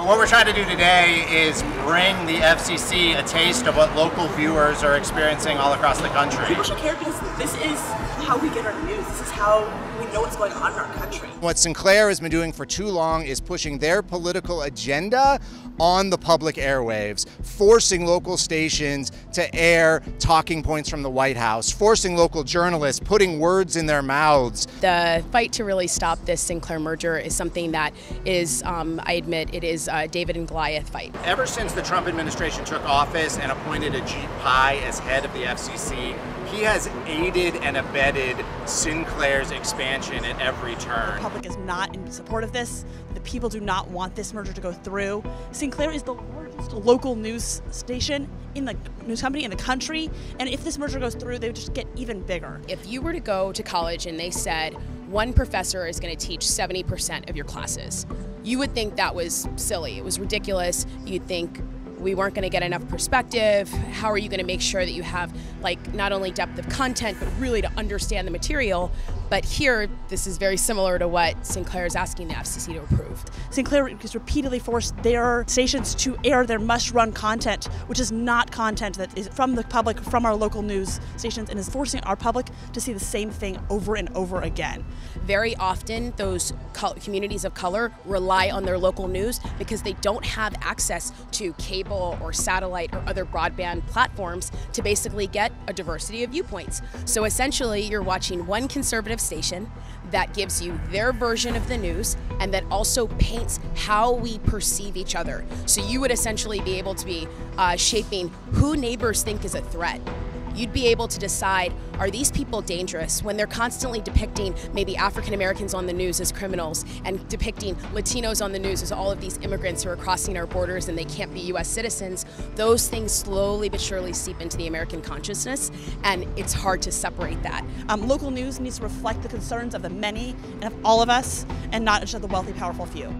Well, what we're trying to do today is bring the FCC a taste of what local viewers are experiencing all across the country. People should care because this is how we get our news. This is how we know what's going on in our country. What Sinclair has been doing for too long is pushing their political agenda on the public airwaves, forcing local stations to air talking points from the White House, forcing local journalists, putting words in their mouths. The fight to really stop this Sinclair merger is something that is, I admit, it is a David and Goliath fight. Ever since the Trump administration took office and appointed Ajit Pai as head of the FCC, he has aided and abetted Sinclair's expansion at every turn. The public is not in support of this. The people do not want this merger to go through. Sinclair is the largest local news station in the news company in the country, and if this merger goes through, they would just get even bigger. If you were to go to college and they said one professor is going to teach 70% of your classes, you would think that was silly. It was ridiculous. You'd think we weren't going to get enough perspective. How are you going to make sure that you have not only depth of content, but really to understand the material? But here, this is very similar to what Sinclair is asking the FCC to approve. Sinclair has repeatedly forced their stations to air their must-run content, which is not content that is from the public, from our local news stations, and is forcing our public to see the same thing over and over again. Very often, those communities of color rely on their local news because they don't have access to cable or satellite or other broadband platforms to basically get a diversity of viewpoints. So essentially, you're watching one conservative station that gives you their version of the news and that also paints how we perceive each other. So you would essentially be able to be shaping who neighbors think is a threat. You'd be able to decide, are these people dangerous when they're constantly depicting maybe African Americans on the news as criminals and depicting Latinos on the news as all of these immigrants who are crossing our borders and they can't be U.S. citizens. Those things slowly but surely seep into the American consciousness, and it's hard to separate that. Local news needs to reflect the concerns of the many and of all of us, and not just of the wealthy, powerful few.